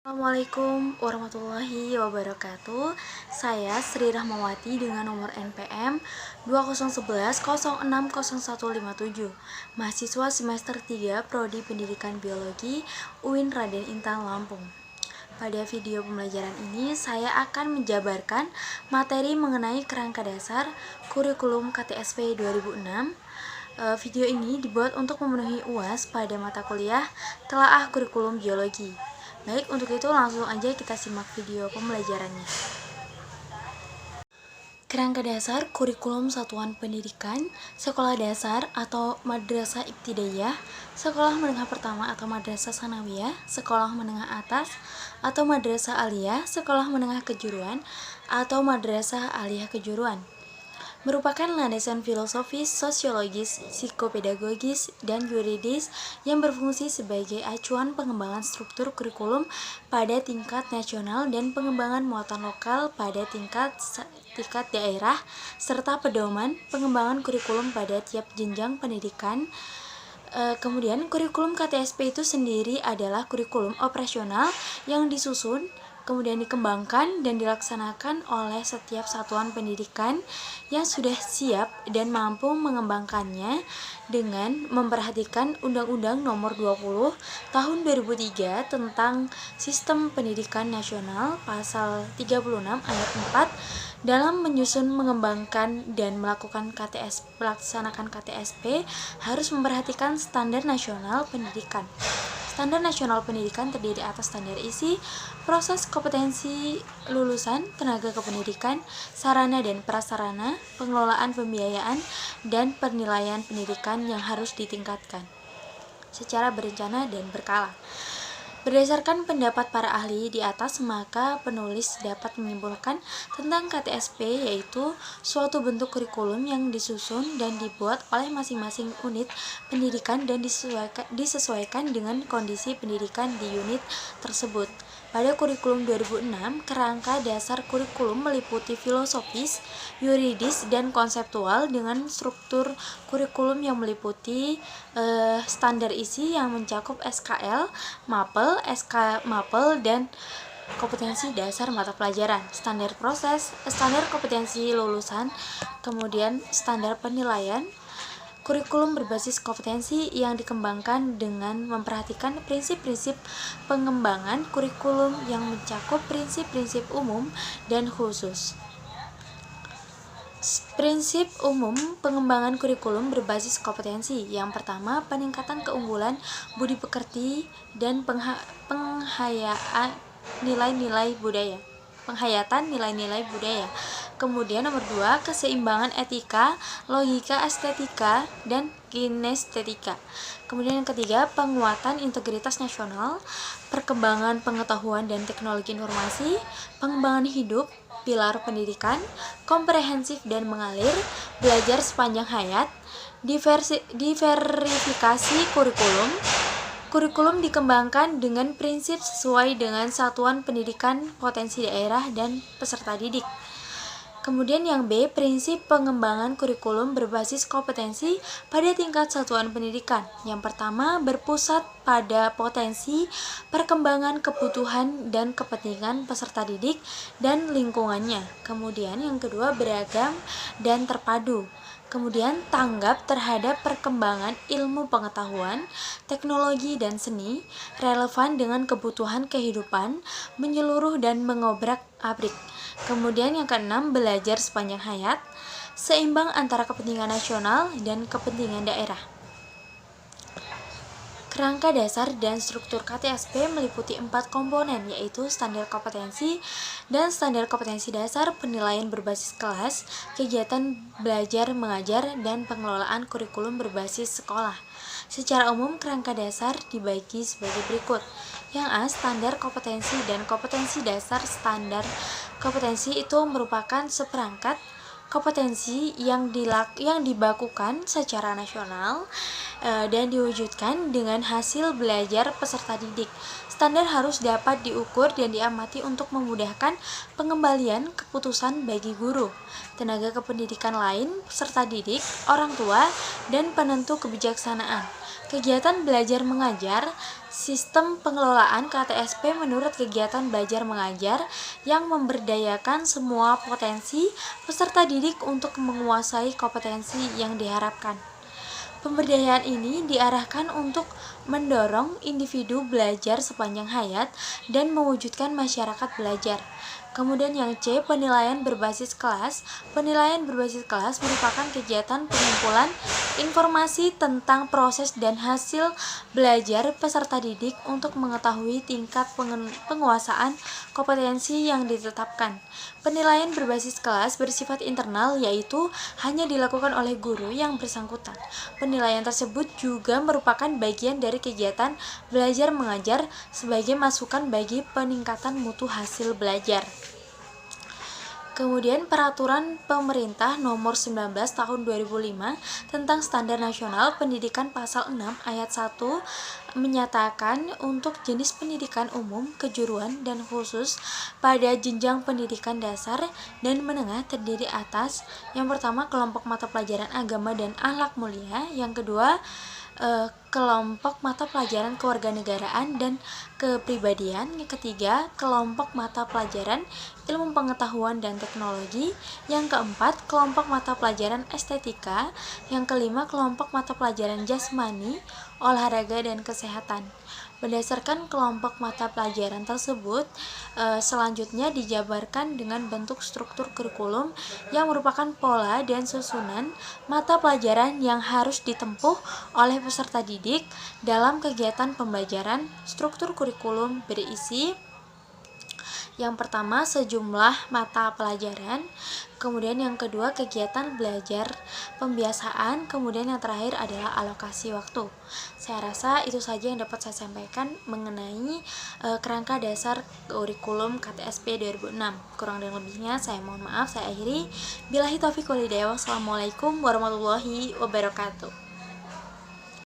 Assalamualaikum warahmatullahi wabarakatuh. Saya Sri Rahmawati dengan nomor NPM 2011 060157, mahasiswa semester 3 Prodi Pendidikan Biologi UIN Raden Intan Lampung. Pada video pembelajaran ini saya akan menjabarkan materi mengenai kerangka dasar kurikulum KTSP 2006. Video ini dibuat untuk memenuhi UAS pada mata kuliah Telaah Kurikulum Biologi. Baik, untuk itu langsung aja kita simak video pembelajarannya. Kerangka dasar kurikulum satuan pendidikan, sekolah dasar atau madrasah ibtidaiyah, sekolah menengah pertama atau madrasah sanawiyah, sekolah menengah atas atau madrasah aliyah, sekolah menengah kejuruan atau madrasah aliyah kejuruan. Merupakan landasan filosofis, sosiologis, psikopedagogis, dan yuridis yang berfungsi sebagai acuan pengembangan struktur kurikulum pada tingkat nasional dan pengembangan muatan lokal pada tingkat daerah, serta pedoman pengembangan kurikulum pada tiap jenjang pendidikan. Kemudian kurikulum KTSP itu sendiri adalah kurikulum operasional yang disusun, kemudian dikembangkan dan dilaksanakan oleh setiap satuan pendidikan yang sudah siap dan mampu mengembangkannya dengan memperhatikan Undang-Undang Nomor 20 Tahun 2003 tentang Sistem Pendidikan Nasional Pasal 36 Ayat 4 dalam menyusun, mengembangkan, dan melaksanakan KTSP harus memperhatikan standar nasional pendidikan. Standar nasional pendidikan terdiri atas standar isi, proses kompetensi lulusan, tenaga kependidikan, sarana dan prasarana, pengelolaan pembiayaan, dan penilaian pendidikan yang harus ditingkatkan secara berencana dan berkala. Berdasarkan pendapat para ahli di atas, maka penulis dapat menyimpulkan tentang KTSP yaitu suatu bentuk kurikulum yang disusun dan dibuat oleh masing-masing unit pendidikan dan disesuaikan dengan kondisi pendidikan di unit tersebut. Pada kurikulum 2006, kerangka dasar kurikulum meliputi filosofis, yuridis, dan konseptual dengan struktur kurikulum yang meliputi standar isi yang mencakup SKL, MAPEL, SK-MAPEL, dan kompetensi dasar mata pelajaran, standar proses, standar kompetensi lulusan, kemudian standar penilaian. Kurikulum berbasis kompetensi yang dikembangkan dengan memperhatikan prinsip-prinsip pengembangan kurikulum yang mencakup prinsip-prinsip umum dan khusus. Prinsip umum pengembangan kurikulum berbasis kompetensi. Yang pertama, peningkatan keunggulan budi pekerti dan penghayatan nilai-nilai budaya. Kemudian nomor 2, keseimbangan etika, logika, estetika, dan kinestetika. Kemudian yang ketiga, penguatan integritas nasional, perkembangan pengetahuan dan teknologi informasi, pengembangan hidup, pilar pendidikan, komprehensif dan mengalir, belajar sepanjang hayat, diverifikasi kurikulum. Kurikulum dikembangkan dengan prinsip sesuai dengan satuan pendidikan, potensi daerah, dan peserta didik. Kemudian yang B, prinsip pengembangan kurikulum berbasis kompetensi pada tingkat satuan pendidikan. Yang pertama, berpusat pada potensi, perkembangan kebutuhan dan kepentingan peserta didik dan lingkungannya. Kemudian yang kedua, beragam dan terpadu. Kemudian tanggap terhadap perkembangan ilmu pengetahuan, teknologi, dan seni, relevan dengan kebutuhan kehidupan, menyeluruh dan mengobrak-abrik. Kemudian yang keenam, belajar sepanjang hayat, seimbang antara kepentingan nasional dan kepentingan daerah. Kerangka dasar dan struktur KTSP meliputi 4 komponen, yaitu standar kompetensi dan standar kompetensi dasar, penilaian berbasis kelas, kegiatan belajar mengajar, dan pengelolaan kurikulum berbasis sekolah. Secara umum, kerangka dasar dibagi sebagai berikut. Yang A, standar kompetensi dan kompetensi dasar. Standar kompetensi itu merupakan seperangkat kompetensi yang dibakukan secara nasional dan diwujudkan dengan hasil belajar peserta didik. Standar harus dapat diukur dan diamati untuk memudahkan pengembalian keputusan bagi guru, tenaga kependidikan lain, peserta didik, orang tua, dan penentu kebijaksanaan. Kegiatan belajar mengajar Sistem pengelolaan KTSP menurut kegiatan belajar mengajar yang memberdayakan semua potensi peserta didik untuk menguasai kompetensi yang diharapkan. Pemberdayaan ini diarahkan untuk mendorong individu belajar sepanjang hayat dan mewujudkan masyarakat belajar. Kemudian yang C, penilaian berbasis kelas. Penilaian berbasis kelas merupakan kegiatan pengumpulan informasi tentang proses dan hasil belajar peserta didik untuk mengetahui tingkat penguasaan kompetensi yang ditetapkan. Penilaian berbasis kelas bersifat internal, yaitu hanya dilakukan oleh guru yang bersangkutan. Penilaian tersebut juga merupakan bagian dari kegiatan belajar mengajar sebagai masukan bagi peningkatan mutu hasil belajar. Kemudian Peraturan Pemerintah Nomor 19 Tahun 2005 tentang Standar Nasional Pendidikan Pasal 6 Ayat 1 menyatakan untuk jenis pendidikan umum, kejuruan, dan khusus pada jenjang pendidikan dasar dan menengah terdiri atas yang pertama kelompok mata pelajaran agama dan akhlak mulia, yang kedua kelompok mata pelajaran kewarganegaraan dan kepribadian, yang ketiga kelompok mata pelajaran ilmu pengetahuan dan teknologi, yang keempat kelompok mata pelajaran estetika, yang kelima kelompok mata pelajaran jasmani, olahraga, dan kesehatan. Berdasarkan kelompok mata pelajaran tersebut, selanjutnya dijabarkan dengan bentuk struktur kurikulum yang merupakan pola dan susunan mata pelajaran yang harus ditempuh oleh peserta didik dalam kegiatan pembelajaran. Struktur kurikulum berisi yang pertama sejumlah mata pelajaran, kemudian yang kedua kegiatan belajar pembiasaan, kemudian yang terakhir adalah alokasi waktu. Saya rasa itu saja yang dapat saya sampaikan mengenai kerangka dasar kurikulum KTSP 2006. Kurang dan lebihnya saya mohon maaf, saya akhiri. Billahi taufiq wal hidayah. Wassalamualaikum warahmatullahi wabarakatuh.